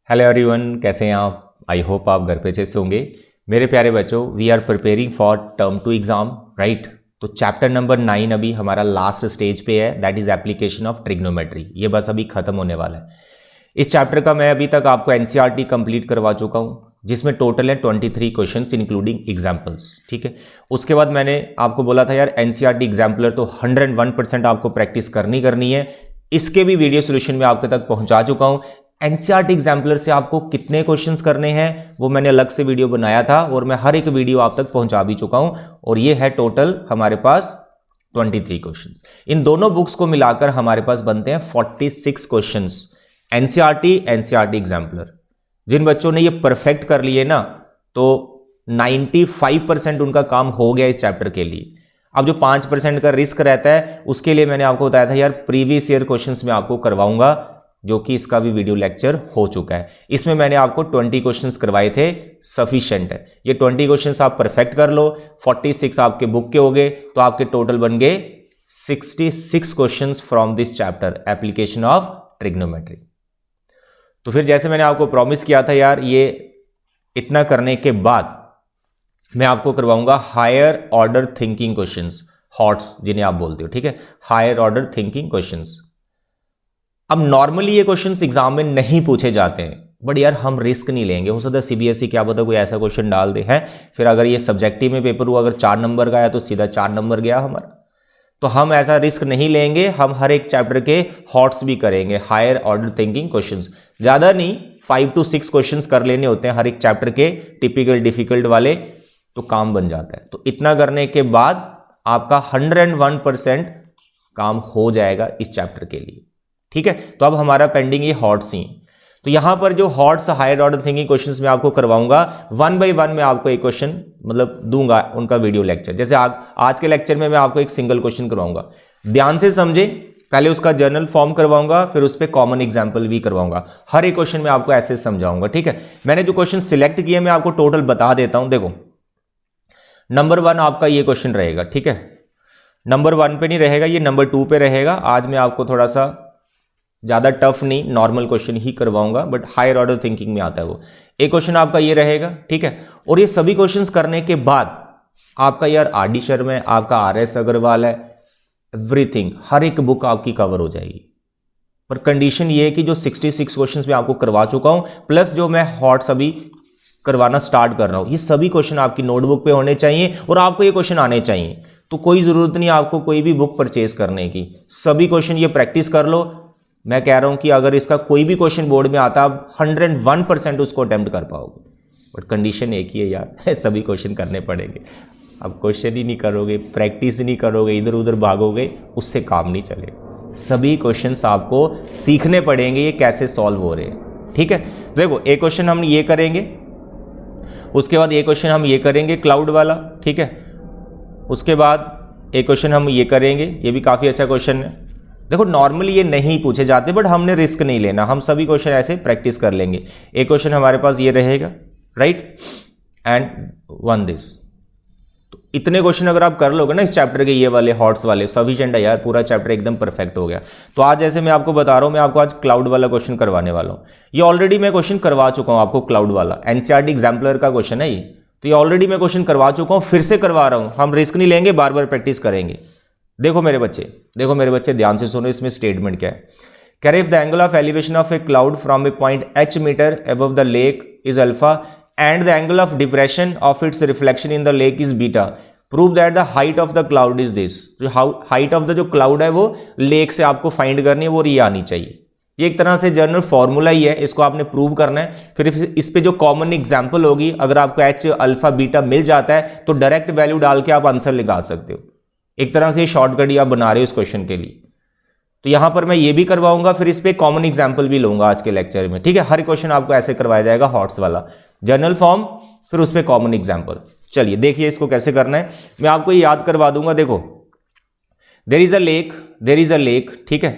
Hello everyone, कैसे हैं आप। आई होप आप घर पे अच्छे से होंगे। मेरे प्यारे बच्चों, we are preparing for term 2 exam, right. तो चैप्टर नंबर 9 अभी हमारा लास्ट स्टेज पे है, that is application of trigonometry. ये बस अभी खत्म होने वाला है। इस चैप्टर का मैं अभी तक आपको एनसीईआरटी कंप्लीट करवा चुका हूं, जिसमें टोटल है 23 क्वेश्चंस इंक्लूडिंग एग्जाम्पल्स, ठीक है। उसके बाद मैंने आपको बोला था यार एनसीईआरटी एग्जाम्पलर तो 101% आपको प्रैक्टिस करनी है। इसके भी वीडियो सोल्यूशन में आपके तक पहुंचा चुका हूं। एनसीईआरटी एग्जाम्पलर से आपको कितने क्वेश्चंस करने हैं वो मैंने अलग से वीडियो बनाया था और मैं हर एक वीडियो आप तक पहुंचा भी चुका हूं, और ये है टोटल हमारे पास 23 क्वेश्चंस। इन दोनों बुक्स को मिलाकर हमारे पास बनते हैं 46 क्वेश्चंस, एनसीईआरटी एग्जाम्पलर। जिन बच्चों ने ये परफेक्ट कर लिए ना, तो 95% उनका काम हो गया इस चैप्टर के लिए। अब जो 5% का रिस्क रहता है, उसके लिए मैंने आपको बताया था यार प्रीवियस ईयर क्वेश्चंस में आपको करवाऊंगा, जो कि इसका भी वीडियो लेक्चर हो चुका है। इसमें मैंने आपको 20 क्वेश्चंस करवाए थे, सफिशिएंट है। ये 20 क्वेश्चंस आप परफेक्ट कर लो, 46 आपके बुक के हो गए, तो आपके टोटल बन गए 66 questions from this chapter application of trigonometry. तो फिर जैसे मैंने आपको प्रॉमिस किया था यार, ये इतना करने के बाद मैं आपको करवाऊंगा higher order thinking questions, HOTS जिन्हें आप बोलते हो, ठीक है, हायर ऑर्डर थिंकिंग क्वेश्चंस। अब नॉर्मली ये क्वेश्चंस एग्जाम में नहीं पूछे जाते हैं, बट यार हम रिस्क नहीं लेंगे। हो सकता है सीबीएसई क्या पता कोई ऐसा क्वेश्चन डाल दे है, फिर अगर ये सब्जेक्टिव में पेपर हुआ, अगर 4 नंबर का आया तो सीधा 4 नंबर गया हमारा। तो हम ऐसा रिस्क नहीं लेंगे, हम हर एक चैप्टर के हॉट्स भी करेंगे, हायर ऑर्डर थिंकिंग क्वेश्चंस। ज्यादा नहीं, 5 to 6 क्वेश्चंस कर लेने होते हैं हर एक चैप्टर के, टिपिकल डिफिकल्ट वाले, तो काम बन जाता है। तो इतना करने के बाद आपका 101% काम हो जाएगा इस चैप्टर के लिए, ठीक है। तो अब हमारा पेंडिंग ये हॉट्स ही। तो यहां पर जो HOTS higher order thinking questions में आपको करवाऊंगा, 1 by 1 में आपको एक क्वेश्चन मतलब दूंगा उनका वीडियो लेक्चर। जैसे आज के लेक्चर में मैं आपको एक सिंगल क्वेश्चन करवाऊंगा, ध्यान से समझे। पहले उसका जर्नल फॉर्म करवाऊंगा, फिर उस पर कॉमन एग्जाम्पल भी करवाऊंगा। हर एक क्वेश्चन में आपको ऐसे समझाऊंगा, ठीक है। मैंने जो क्वेश्चन सिलेक्ट किए मैं आपको टोटल बता देता हूं। देखो, नंबर 1 आपका ये क्वेश्चन रहेगा, ठीक है। नंबर 1 पे नहीं रहेगा, ये नंबर 2 पे रहेगा। आज मैं आपको थोड़ा सा ज्यादा टफ नहीं, नॉर्मल क्वेश्चन ही करवाऊंगा, बट हायर ऑर्डर थिंकिंग में आता है वो। एक क्वेश्चन आपका ये रहेगा, ठीक है। और ये सभी क्वेश्चंस करने के बाद आपका यार आरडी शर्मा है, आपका आरएस अग्रवाल है, एवरीथिंग, हर एक बुक आपकी कवर हो जाएगी। पर कंडीशन ये है कि जो 66 क्वेश्चंस मैं आपको करवा चुका हूं, प्लस जो मैं हॉट्स अभी करवाना स्टार्ट कर रहा हूं, ये सभी क्वेश्चन आपकी नोटबुक पे होने चाहिए और आपको ये क्वेश्चन आने चाहिए। तो कोई जरूरत नहीं आपको कोई भी बुक परचेज करने की, सभी क्वेश्चन ये प्रैक्टिस कर लो। मैं कह रहा हूं कि अगर इसका कोई भी क्वेश्चन बोर्ड में आता, आप 101% उसको अटेम्प्ट कर पाओगे। बट कंडीशन एक ही है यार, सभी क्वेश्चन करने पड़ेंगे। अब क्वेश्चन ही नहीं करोगे, प्रैक्टिस नहीं करोगे, इधर उधर भागोगे, उससे काम नहीं चलेगा। सभी क्वेश्चंस आपको सीखने पड़ेंगे, ये कैसे सॉल्व हो रहे हैं, ठीक है। देखो, एक क्वेश्चन हम ये करेंगे, उसके बाद एक क्वेश्चन हम ये करेंगे क्लाउड वाला, ठीक है। उसके बाद एक क्वेश्चन हम ये करेंगे, ये भी काफी अच्छा क्वेश्चन है। देखो, नॉर्मली ये नहीं पूछे जाते, बट हमने रिस्क नहीं लेना, हम सभी क्वेश्चन ऐसे प्रैक्टिस कर लेंगे। एक क्वेश्चन हमारे पास ये रहेगा, राइट, एंड 1 दिस। तो इतने क्वेश्चन अगर आप कर लोगे ना इस चैप्टर के, ये वाले हॉट्स वाले, सफिशिएंट है यार, पूरा चैप्टर एकदम परफेक्ट हो गया। तो आज जैसे मैं आपको बता रहा हूं, मैं आपको आज क्लाउड वाला क्वेश्चन करवाने वाला हूं। ये ऑलरेडी मैं क्वेश्चन करवा चुका हूं आपको, क्लाउड वाला एनसीईआरटी एग्जाम्पलर का क्वेश्चन है ये। तो ये ऑलरेडी मैं क्वेश्चन करवा चुका हूं, फिर से करवा रहा हूं। हम रिस्क नहीं लेंगे, बार बार प्रैक्टिस करेंगे। देखो मेरे बच्चे ध्यान से सुनो, इसमें स्टेटमेंट क्या है। कह रहे, if the angle of elevation of a cloud from a point h metre above the lake is alpha and the angle of depression of its reflection in the lake is beta, prove that the height of the cloud is this. जो height of the जो cloud है वो lake से आपको find करनी है, वो ये आनी चाहिए। ये एक तरह से जनरल फॉर्मूला ही है, इसको आपने प्रूव करना है। फिर इस पे जो कॉमन एग्जांपल होगी, अगर आपको h अल्फा बीटा मिल जाता है तो डायरेक्ट वैल्यू डाल के आप आंसर निकाल सकते हो। एक तरह से शॉर्टकट ही आप बना रहे हो इस क्वेश्चन के लिए। तो यहां पर मैं ये भी करवाऊंगा, फिर इस पे कॉमन एग्जांपल भी लूंगा आज के लेक्चर में, ठीक है। हर क्वेश्चन आपको ऐसे करवाया जाएगा, हॉट्स वाला, जनरल फॉर्म, फिर उस पे कॉमन एग्जांपल। चलिए देखिए इसको कैसे करना है, मैं आपको ये याद करवा दूंगा। देखो, देयर इज अ लेक, ठीक है,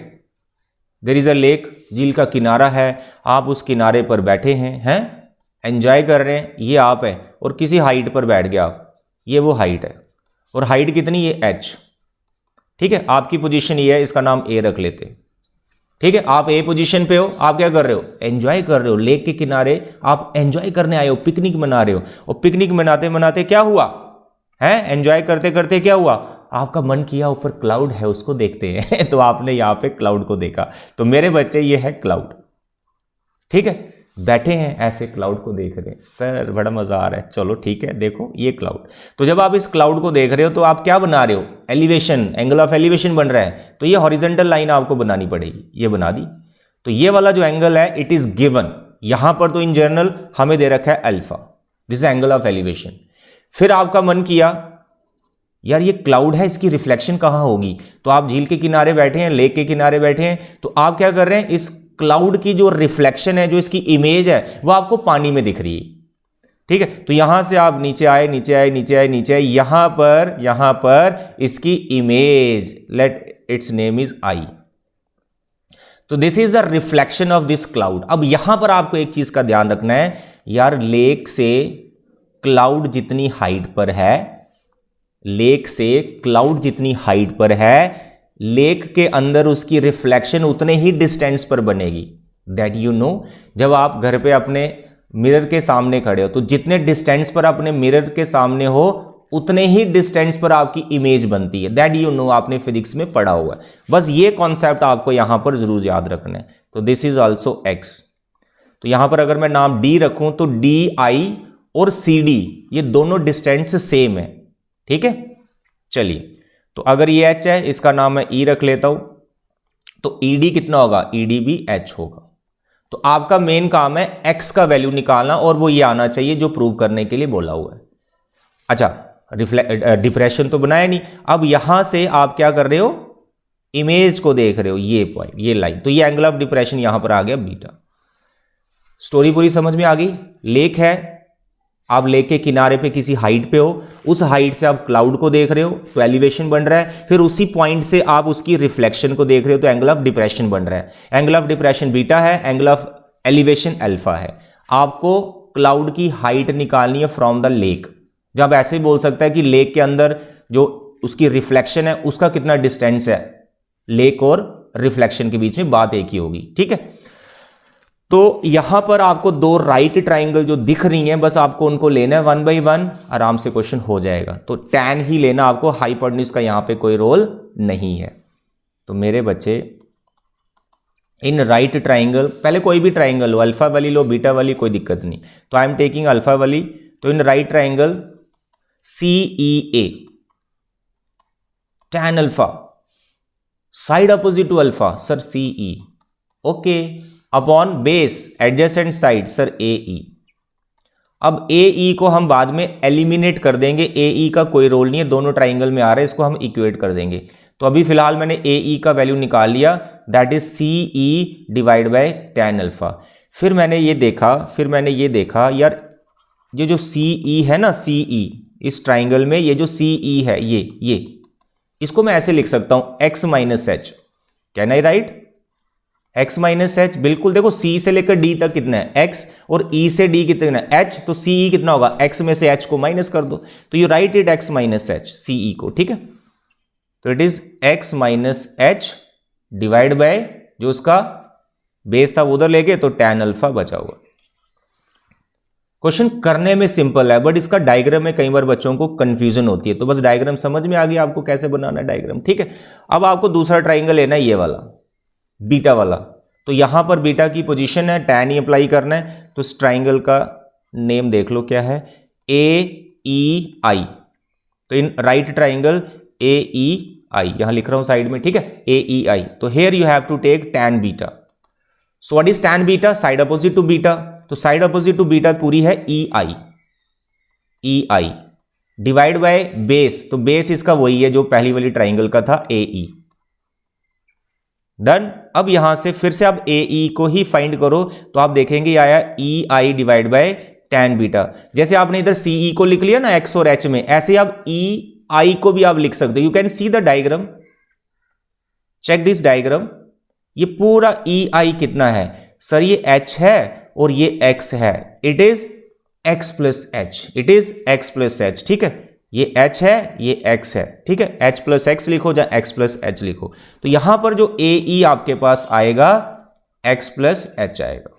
देयर इज अ लेक, झील का किनारा है, आप उस किनारे पर बैठे हैं, एंजॉय कर रहे हैं, ये आप है, और किसी हाइट पर बैठ गया आप, ये वो हाइट है, और हाइट कितनी, ये h, ठीक है। आपकी पोजीशन ये है, इसका नाम a रख लेते, ठीक है, आप ए पोजीशन पे हो, आप क्या कर रहे हो, एंजॉय कर रहे हो, लेक के किनारे आप एंजॉय करने आए हो, पिकनिक मना रहे हो, और पिकनिक मनाते मनाते क्या हुआ है, एंजॉय करते करते क्या हुआ, आपका मन किया ऊपर क्लाउड है उसको देखते हैं तो आपने यहां पे क्लाउड को देखा। तो मेरे बच्चे ये है क्लाउड, ठीक है, बैठे हैं ऐसे क्लाउड को देख रहे हैं, सर बड़ा मजा आ रहा है, चलो ठीक है देखो ये क्लाउड। तो जब आप इस क्लाउड को देख रहे हो तो आप क्या बना रहे हो, एलिवेशन, एंगल ऑफ एलिवेशन बन रहा है, तो ये हॉरिजॉन्टल लाइन आपको बनानी पड़ेगी, ये बना दी। तो ये वाला जो एंगल है इट इज गिवन, यहां पर तो इन जनरल हमें दे रखा है alpha, this is angle of elevation. फिर आपका मन किया यार ये क्लाउड है, इसकी रिफ्लेक्शन कहां होगी, तो आप झील के किनारे बैठे हैं, लेक के किनारे बैठे हैं, तो आप क्या कर रहे हैं, इस क्लाउड की जो रिफ्लेक्शन है, जो इसकी इमेज है, वो आपको पानी में दिख रही है, ठीक है। तो यहां से आप नीचे आए, नीचे आए, नीचे आए, नीचे आए, यहां पर इसकी image, let its name is I. तो this is the reflection of this cloud. अब यहां पर आपको एक चीज का ध्यान रखना है, यार लेक से क्लाउड जितनी हाइट पर है, लेक से क्लाउड जितनी हाइट पर है, लेक के अंदर उसकी रिफ्लेक्शन उतने ही डिस्टेंस पर बनेगी। दैट यू नो, जब आप घर पे अपने मिरर के सामने खड़े हो तो जितने डिस्टेंस पर अपने मिरर के सामने हो उतने ही डिस्टेंस पर आपकी इमेज बनती है। दैट यू नो, आपने फिजिक्स में पढ़ा हुआ है। बस ये कॉन्सेप्ट आपको यहां पर जरूर याद रखना है। तो दिस इज ऑल्सो एक्स। तो यहां पर अगर मैं नाम डी रखूं तो डी आई और सी डी ये दोनों डिस्टेंस सेम है, ठीक है। चलिए, तो अगर ये h है, इसका नाम मैं e रख लेता हूं, तो ed कितना होगा, ed भी h होगा। तो आपका मेन काम है x का वैल्यू निकालना, और वो ये आना चाहिए जो प्रूव करने के लिए बोला हुआ है। अच्छा, डिप्रेशन तो बनाया नहीं, अब यहां से आप क्या कर रहे हो, इमेज को देख रहे हो, ये पॉइंट, ये लाइन, तो ये एंगल ऑफ डिप्रेशन यहां पर आ गया बीटा। स्टोरी पूरी समझ में आ गई। लेक है, आप लेक के किनारे पे किसी हाइट पे हो, उस हाइट से आप क्लाउड को देख रहे हो तो एलिवेशन बन रहा है, फिर उसी पॉइंट से आप उसकी रिफ्लेक्शन को देख रहे हो तो एंगल ऑफ डिप्रेशन बन रहा है। एंगल ऑफ डिप्रेशन बीटा है, एंगल ऑफ एलिवेशन अल्फा है। आपको क्लाउड की हाइट निकालनी है फ्रॉम द लेक। जब ऐसे ही बोल सकता है कि लेक के अंदर जो उसकी रिफ्लेक्शन है उसका कितना डिस्टेंस है, लेक और रिफ्लेक्शन के बीच में बात एक ही होगी, ठीक है। तो यहां पर आपको दो राइट ट्राइंगल जो दिख रही हैं, बस आपको उनको लेना है 1 by 1, आराम से क्वेश्चन हो जाएगा। तो tan ही लेना आपको, हाइपोटेन्यूज का यहां पे कोई रोल नहीं है। तो मेरे बच्चे इन राइट ट्राइंगल, पहले कोई भी ट्राइंगल लो, अल्फा वाली लो, बीटा वाली, कोई दिक्कत नहीं। तो आई एम टेकिंग अल्फा वाली। तो in right triangle CEA, tan alpha, side opposite to alpha sir CE, okay, upon base adjacent side sir AE। अब AE को हम बाद में एलिमिनेट कर देंगे, AE का कोई रोल नहीं है, दोनों ट्राइंगल में आ रहा है, इसको हम इक्वेट कर देंगे। तो अभी फिलहाल मैंने AE का वैल्यू निकाल लिया, that is CE divide by tan alpha. फिर मैंने ये देखा यार ये जो CE है ना, CE इस ट्राइंगल में ये जो CE है, ये इसको मैं ऐसे लिख सकता हूं x minus H, can I right, x minus H. बिल्कुल, देखो C से लेकर D तक कितना है x, और E से D कितना है h, तो CE कितना होगा, x में से h को माइनस कर दो, तो you right it x minus H CE को, ठीक है। तो it is x minus H divide by जो उसका बेस था वो उधर लेके, तो tan अल्फा बचा हुआ। क्वेश्चन करने में सिंपल है, बट इसका डायग्राम में कई बार बच्चों को कंफ्यूजन होती है, तो बस डायग्राम समझ में आ गया आपको कैसे बनाना है डायग्राम, ठीक है। अब आपको दूसरा ट्राइंगल लेना है, ये वाला बीटा वाला। तो यहां पर बीटा की पोजीशन है, tan ही अप्लाई करना है। तो इस ट्राइंगल का नेम देख लो क्या है, AEI। तो इन राइट ट्राइंगल AEI यहां लिख रहा हूं साइड में, ठीक है, AEI। तो here you have to take tan beta. So what is tan beta, side opposite to beta. तो साइड अपोजिट टू बीटा पूरी है EI डिवाइड बाय बेस, तो बेस इसका वही है जो पहली वाली ट्राइंगल का था, AE। डन। अब यहां से फिर से आप AE को ही फाइंड करो, तो आप देखेंगे आया EI divide bye tan beta. जैसे आपने इधर CE को लिख लिया ना x और h में, ऐसे आप EI को भी आप लिख सकते हो। You can see the diagram, check this diagram. ये पूरा EI कितना है सर, ये h है और ये x है, it is x plus h, it is x plus h, ठीक है। ये h है, ये x है, ठीक है, h प्लस एक्स लिखो या x प्लस एच लिखो। तो यहां पर जो AE आपके पास आएगा x प्लस एच आएगा।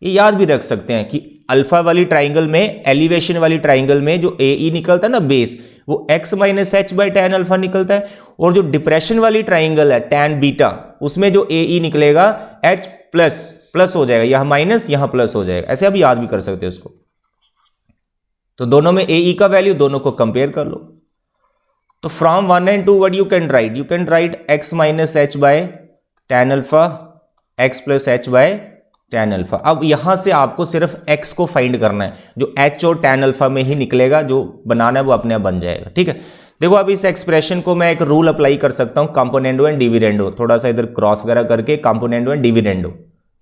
ये याद भी रख सकते हैं कि अल्फा वाली ट्राइंगल में, एलिवेशन वाली ट्राइंगल में जो AE निकलता है ना बेस, वो x minus H by tan alpha निकलता है। और जो डिप्रेशन वाली ट्राइंगल है टैन बीटा, उसमें जो AE निकलेगा h प्लस प्लस हो जाएगा, यहां माइनस यहां प्लस हो जाएगा। ऐसे आप याद भी कर सकते हो उसको। तो दोनों में AE का वैल्यू, दोनों को कंपेयर कर लो। तो from 1 and 2 what you can write, you can write x minus h by tan alpha, x plus h by tan alpha. अब यहां से आपको सिर्फ x को फाइंड करना है, जो h और टैन अल्फा में ही निकलेगा, जो बनाना है वो अपने आप बन जाएगा, ठीक है। देखो अब इस एक्सप्रेशन को मैं एक रूल अप्लाई कर सकता हूं, कंपोनेंडो एंड डिविडेंडो, थोड़ा सा इधर क्रॉस वगैरह करके कंपोनेंडो एंड डिविडेंडो,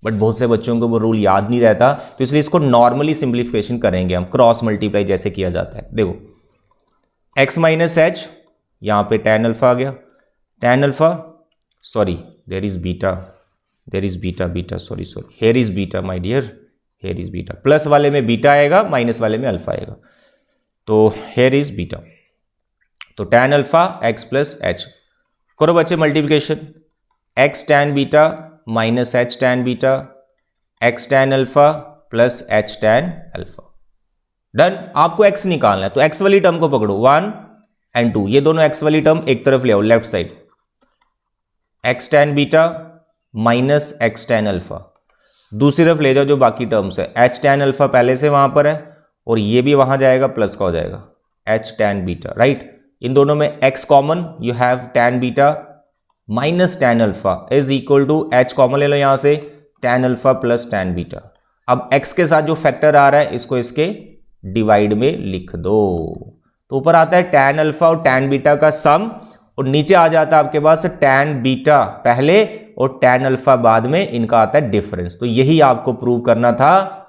बट बहुत से बच्चों को वो रूल याद नहीं रहता, तो इसलिए इसको नॉर्मली सिंप्लीफिकेशन करेंगे हम, क्रॉस मल्टीप्लाई जैसे किया जाता है। देखो x माइनस एच, यहां पे टैन अल्फा आ गया, tan alpha, sorry there is beta, sorry here is beta my dear, here is beta, plus वाले में बीटा आएगा, माइनस वाले में अल्फा आएगा, तो हियर इज बीटा। तो tan alpha x plus H, करो बच्चे multiplication, x tan beta minus H tan beta, x tan alpha plus H tan alpha. Done. आपको x निकालना है तो x वाली टर्म को पकड़ो, 1 and 2, ये दोनों x वाली टर्म एक तरफ ले आओ, left side, x tan beta minus x tan alpha, दूसरी तरफ ले जाओ जो बाकी टर्म्स है, h टैन अल्फा पहले से वहां पर है और ये भी वहां जाएगा, प्लस का हो जाएगा h टैन बीटा, राइट। इन दोनों में x common, you have tan beta minus tan alpha is equal to h common ले लो यहां से, tan alpha plus tan beta. अब x के साथ जो फैक्टर आ रहा है इसको इसके डिवाइड में लिख दो, तो ऊपर आता है टैन अल्फा और टैन बीटा का सम, और नीचे आ जाता है आपके पास टैन बीटा पहले और टैन अल्फा बाद में, इनका आता है डिफरेंस। तो यही आपको प्रूव करना था,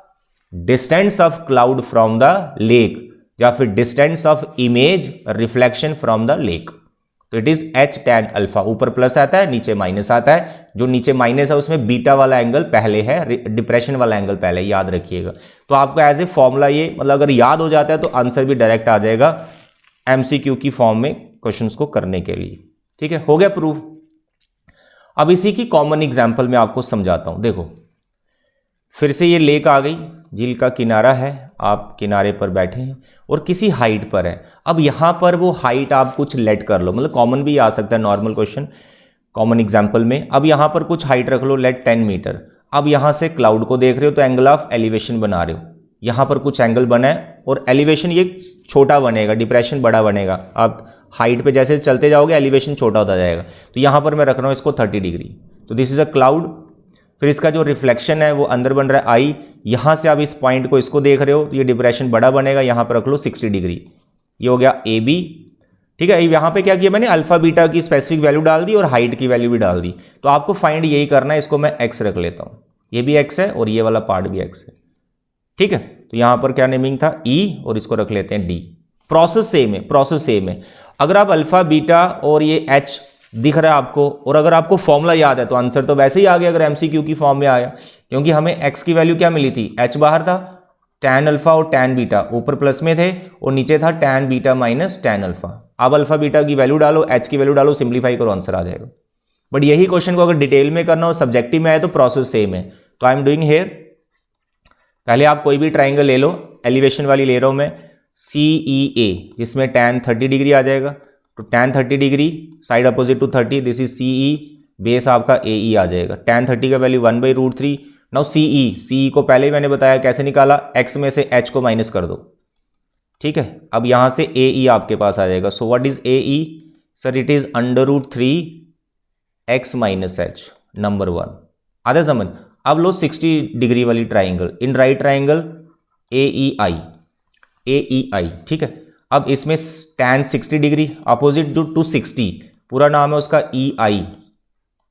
distance of cloud from the lake, या फिर distance of image reflection from the lake. तो it is h tan alpha, ऊपर प्लस आता है नीचे माइनस आता है, जो नीचे माइनस है उसमें बीटा वाला एंगल पहले है, डिप्रेशन वाला एंगल पहले, याद रखिएगा। तो आपको एज ए फॉर्मूला ये, मतलब अगर याद हो जाता है तो आंसर भी डायरेक्ट आ जाएगा MCQ की फॉर्म में क्वेश्चंस को करने के लिए, ठीक है। हो गया प्रूफ। अब इसी की कॉमन एग्जांपल में आपको समझाता हूं। देखो फिर से ये लेक आ गई, झील का किनारा है, आप किनारे पर बैठे हैं और किसी हाइट पर है। अब यहां पर वो हाइट आप कुछ लेट कर लो, मतलब कॉमन भी आ सकता है, नॉर्मल क्वेश्चन कॉमन एग्जांपल में। अब यहां पर कुछ हाइट रख लो, लेट 10 मीटर। अब यहां से क्लाउड को देख रहे हो तो एंगल ऑफ एलिवेशन बना रहे हो, यहां पर कुछ एंगल बना है और एलिवेशन ये छोटा बनेगा, डिप्रेशन बड़ा बनेगा। आप हाइट पे जैसे चलते जाओगे एलिवेशन छोटा होता जाएगा। तो यहां पर मैं रख रहा हूं इसको 30 डिग्री, तो दिस इज अ क्लाउड। फिर इसका जो रिफ्लेक्शन है वो अंदर बन रहा है आई, यहां से आप इस पॉइंट को इसको देख रहे हो तो ये डिप्रेशन बड़ा बनेगा, यहां पर रख लो 60 डिग्री, ये हो गया AB, ठीक है। यहां पे क्या किया मैंने, अल्फा बीटा की स्पेसिफिक वैल्यू डाल दी और हाइट की वैल्यू भी डाल दी। तो आपको फाइंड यही करना है, इसको मैं x रख लेता हूं, ये भी x है और ये वाला पार्ट भी x है, ठीक है। तो यहां पर क्या नेमिंग था, E, और इसको रख लेते हैं D। प्रोसेस सेम है। अगर आप अल्फा बीटा और ये h दिख रहा है आपको, और अगर आपको फॉर्मूला याद है तो आंसर तो वैसे ही आ गया, अगर MCQ की फॉर्म में आया, क्योंकि हमें x की वैल्यू क्या मिली थी, h बाहर था, टैन अल्फा और टैन बीटा ऊपर प्लस में थे और नीचे था tan beta minus tan alpha. अब अल्फा बीटा की वैल्यू डालो, h की वैल्यू डालो, सिंप्लीफाई करो, आंसर आ जाएगा। बट यही क्वेश्चन को अगर डिटेल में करना हो, सब्जेक्टिव में आए तो प्रोसेस सेम है। तो आई एम डूइंग हियर, पहले आप कोई भी ट्राइंगल ले लो, एलिवेशन वाली ले रहा हूं मैं, CEA, जिसमें टैन 30 डिग्री आ जाएगा। तो tan 30 degree side opposite to 30, this is CE, base आपका AE आ जाएगा। टैन 30 का वैल्यू 1/√3। नाउ CE को पहले ही मैंने बताया कैसे निकाला, x में से h को माइनस कर दो, ठीक है। अब यहां से AE आपके पास आ जाएगा। सो what is AE, sir it is √3x minus h, number 1। आधा समझ। अब लो 60 डिग्री वाली ट्राइंगल, इन राइट ट्राइंगल AEI, ठीक है। अब इसमें टैन 60 डिग्री अपोजिट टू 60, पूरा नाम है उसका EI,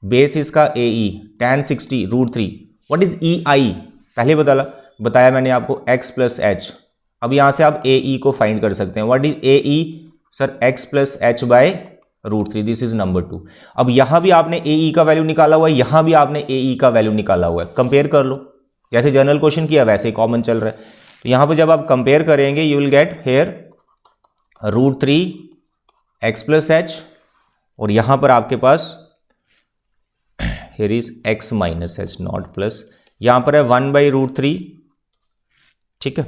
बेस इसका AE, tan 60 √3। What is EI, पहले बताया मैंने आपको, x प्लस एच। अब यहां से आप AE को फाइंड कर सकते हैं। What is AE, sir x plus h by √3, this is number 2। अब यहां भी आपने AE का वैल्यू निकाला हुआ है, यहां भी आपने AE का वैल्यू निकाला हुआ है, कंपेयर कर लो, जैसे जनरल क्वेश्चन किया वैसे ही कॉमन चल रहा है। तो यहां पर जब आप कंपेयर करेंगे you will get here √3 x plus H, और यहां पर आपके पास here is x minus H not plus, यहां पर है 1/√3, ठीक है,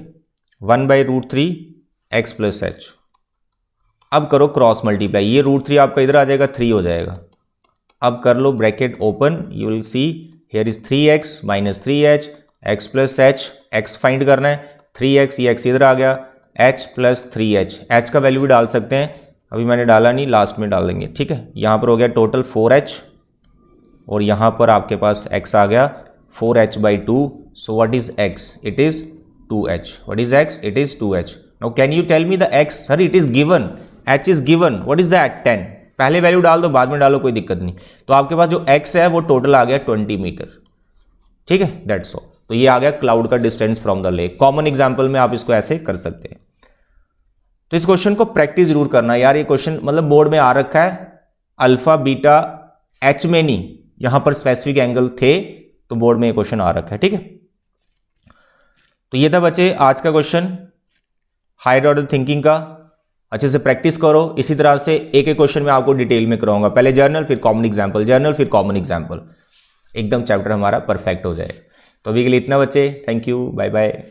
1/√3 x प्लस एच। अब करो क्रॉस मल्टीप्लाई, ये √3 आपका इधर आ जाएगा, 3 हो जाएगा। अब कर लो bracket open, you will see here is 3x minus 3h x plus H, x find करना है, 3x, ये x इधर आ गया, h प्लस 3h, h का वैल्यू भी डाल सकते हैं, अभी मैंने डाला नहीं, लास्ट में डाल देंगे, ठीक है। यहाँ पर हो गया टोटल 4h, और यहाँ पर आपके पास x आ गया 4h/2, so what is x? It is 2h। What is x? It is 2h। Now can you tell me the x? Sir it is given, h is given, what is that? 10। पहले value डाल दो, बाद में डालो, कोई दिक्कत नहीं। तो आपके पास जो x है वो टोटल आ गया 20 मीटर, ठीक है, दैट्स ऑल। तो ये आ गया क्लाउड का distance from the lake. Common example में आप इसको ऐसे कर सकते हैं। तो इस क्वेश्चन को प्रैक्टिस जरूर करना यार, ये क्वेश्चन मतलब बोर्ड में आ रखा है, अल्फा बीटा एच में नहीं, यहां पर स्पेसिफिक एंगल थे तो बोर्ड में ये क्वेश्चन आ रखा है, ठीक है। तो ये था बच्चे आज का क्वेश्चन हायर ऑर्डर थिंकिंग का, अच्छे से प्रैक्टिस करो। इसी तरह से एक एक क्वेश्चन में आपको डिटेल में कराऊंगा, पहले जर्नल फिर कॉमन एग्जाम्पल, जर्नल फिर कॉमन एग्जाम्पल, एकदम चैप्टर हमारा परफेक्ट हो जाए। तो अभी के लिए इतना बच्चे, थैंक यू, बाय बाय।